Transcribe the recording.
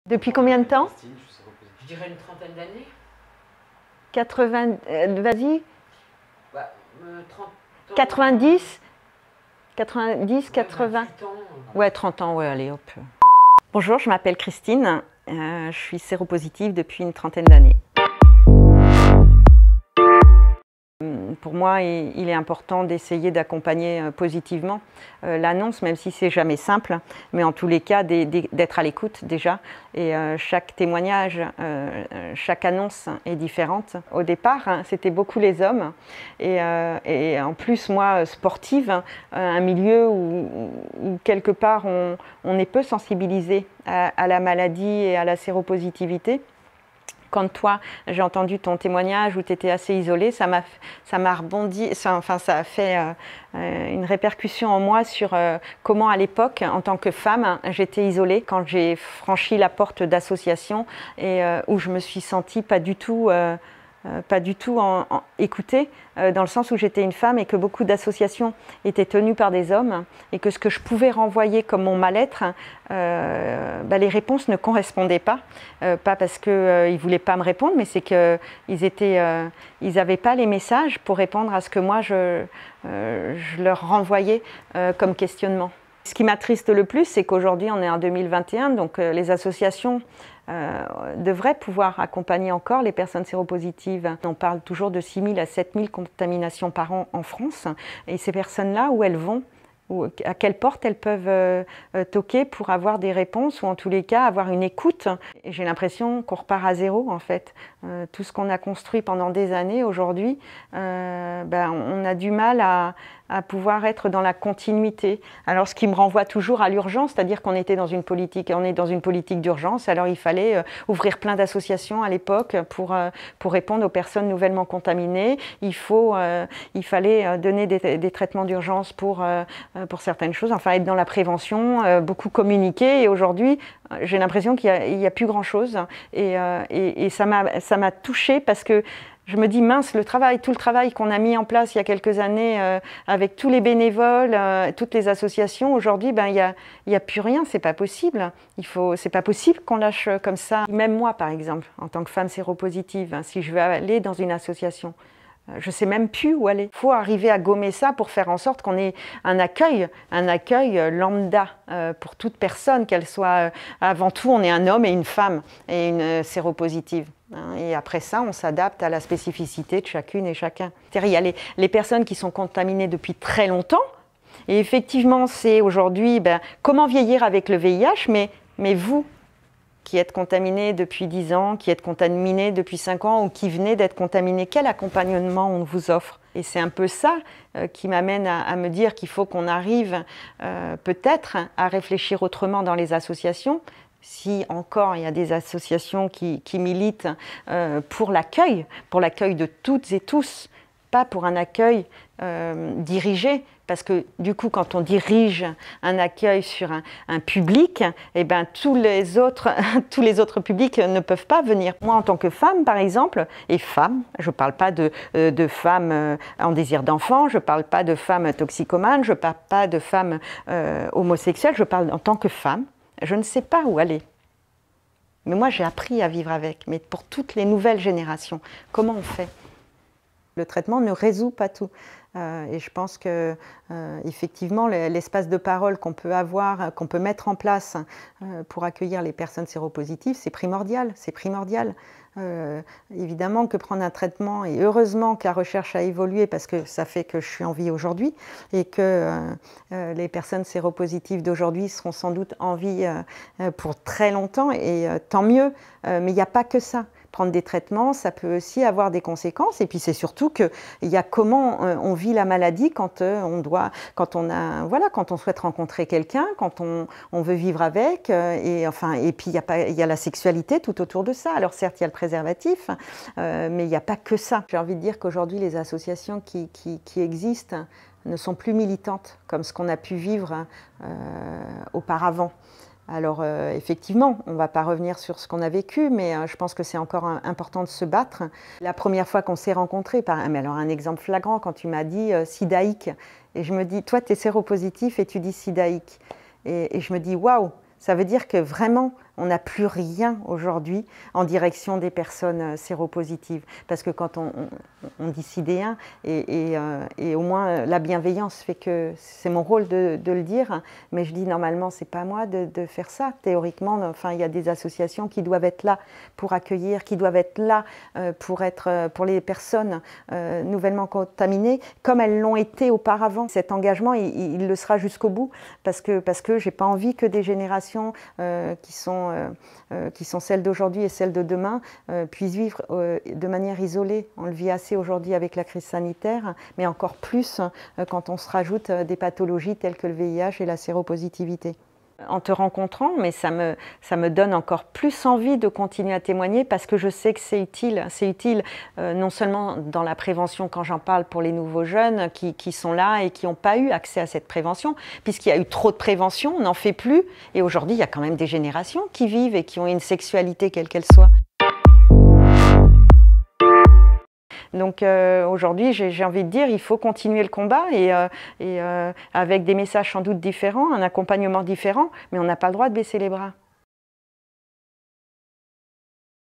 Depuis combien de temps? Je dirais une trentaine d'années. 80, vas-y. Bah, 30 ans. 90, 90, 80. 28 ans. Ouais, 30 ans, ouais, allez, hop. Bonjour, je m'appelle Christine. Je suis séropositive depuis une trentaine d'années. Pour moi, il est important d'essayer d'accompagner positivement l'annonce, même si c'est jamais simple, mais en tous les cas d'être à l'écoute déjà. Et chaque témoignage, chaque annonce est différente. Au départ, c'était beaucoup les hommes, et en plus moi, sportive, un milieu où quelque part on est peu sensibilisé à la maladie et à la séropositivité. Quand toi, j'ai entendu ton témoignage où tu étais assez isolée, ça m'a rebondi, ça a fait une répercussion en moi sur comment à l'époque, en tant que femme, j'étais isolée quand j'ai franchi la porte d'association et où je me suis sentie pas du tout écoutée, dans le sens où j'étais une femme et que beaucoup d'associations étaient tenues par des hommes et que ce que je pouvais renvoyer comme mon mal-être, les réponses ne correspondaient pas. Pas parce qu'ils ne voulaient pas me répondre, mais c'est qu'ils n'avaient pas les messages pour répondre à ce que moi je leur renvoyais comme questionnement. Ce qui m'attriste le plus, c'est qu'aujourd'hui on est en 2021, donc les associations devraient pouvoir accompagner encore les personnes séropositives. On parle toujours de 6 000 à 7 000 contaminations par an en France. Et ces personnes-là, où elles vont, à quelle porte elles peuvent toquer pour avoir des réponses ou en tous les cas avoir une écoute. Et j'ai l'impression qu'on repart à zéro en fait. Tout ce qu'on a construit pendant des années aujourd'hui, on a du mal à pouvoir être dans la continuité. Alors ce qui me renvoie toujours à l'urgence, c'est-à-dire qu'on était dans une politique, on est dans une politique d'urgence, alors il fallait ouvrir plein d'associations à l'époque pour répondre aux personnes nouvellement contaminées. Il fallait donner des traitements d'urgence pour certaines choses, enfin être dans la prévention, beaucoup communiquer, et aujourd'hui j'ai l'impression qu'il n'y a plus grand-chose et ça m'a touchée parce que je me dis mince, tout le travail qu'on a mis en place il y a quelques années avec tous les bénévoles, toutes les associations, aujourd'hui il y a plus rien, c'est pas possible. C'est pas possible qu'on lâche comme ça. Même moi par exemple, en tant que femme séropositive, si je veux aller dans une association, je ne sais même plus où aller. Il faut arriver à gommer ça pour faire en sorte qu'on ait un accueil lambda pour toute personne, qu'elle soit, avant tout, on est un homme et une femme et une séropositive. Et après ça, on s'adapte à la spécificité de chacune et chacun. Il y a les personnes qui sont contaminées depuis très longtemps, et effectivement, c'est aujourd'hui comment vieillir avec le VIH, mais vous, qui êtes contaminé depuis 10 ans, qui êtes contaminé depuis 5 ans ou qui venez d'être contaminé, quel accompagnement on vous offre? Et c'est un peu ça qui m'amène à me dire qu'il faut qu'on arrive peut-être à réfléchir autrement dans les associations. Si encore il y a des associations qui militent pour l'accueil de toutes et tous, pas pour un accueil dirigé, parce que du coup quand on dirige un accueil sur un public, tous les autres publics ne peuvent pas venir. Moi en tant que femme par exemple, et femme, je ne parle pas de femmes en désir d'enfant, je ne parle pas de femmes toxicomanes, je ne parle pas de femmes homosexuelles, je parle en tant que femme, je ne sais pas où aller. Mais moi j'ai appris à vivre avec, mais pour toutes les nouvelles générations, comment on fait? Le traitement ne résout pas tout. Et je pense que effectivement l'espace de parole qu'on peut avoir, qu'on peut mettre en place pour accueillir les personnes séropositives, c'est primordial, c'est primordial. Évidemment que prendre un traitement, et heureusement que la recherche a évolué parce que ça fait que je suis en vie aujourd'hui et que les personnes séropositives d'aujourd'hui seront sans doute en vie pour très longtemps, et tant mieux, mais il n'y a pas que ça. Prendre des traitements, ça peut aussi avoir des conséquences, et puis c'est surtout qu'il y a comment on vit la maladie quand on souhaite rencontrer quelqu'un, quand on veut vivre avec, et puis il y a la sexualité tout autour de ça. Alors certes il y a le préservatif, mais il n'y a pas que ça. J'ai envie de dire qu'aujourd'hui les associations qui existent ne sont plus militantes comme ce qu'on a pu vivre auparavant. Alors effectivement, on ne va pas revenir sur ce qu'on a vécu, mais je pense que c'est encore important de se battre. La première fois qu'on s'est rencontrés, mais alors un exemple flagrant, quand tu m'as dit sidaïque, et je me dis, toi tu es séropositif et tu dis sidaïque. Et je me dis, waouh, ça veut dire que vraiment On n'a plus rien aujourd'hui en direction des personnes séropositives. Parce que quand on dit sidéen, et au moins la bienveillance fait que c'est mon rôle de le dire, mais je dis normalement c'est pas à moi de faire ça. Théoriquement, enfin, il y a des associations qui doivent être là pour accueillir, qui doivent être là pour les personnes nouvellement contaminées, comme elles l'ont été auparavant. Cet engagement, il le sera jusqu'au bout, parce que j'ai pas envie que des générations qui sont celles d'aujourd'hui et celles de demain puissent vivre de manière isolée. On le vit assez aujourd'hui avec la crise sanitaire, mais encore plus quand on se rajoute des pathologies telles que le VIH et la séropositivité. En te rencontrant, mais ça me donne encore plus envie de continuer à témoigner parce que je sais que c'est utile. C'est utile non seulement dans la prévention quand j'en parle pour les nouveaux jeunes qui sont là et qui n'ont pas eu accès à cette prévention, puisqu'il y a eu trop de prévention, on n'en fait plus. Et aujourd'hui, il y a quand même des générations qui vivent et qui ont une sexualité quelle qu'elle soit. Donc aujourd'hui, j'ai envie de dire, il faut continuer le combat et avec des messages sans doute différents, un accompagnement différent, mais on n'a pas le droit de baisser les bras.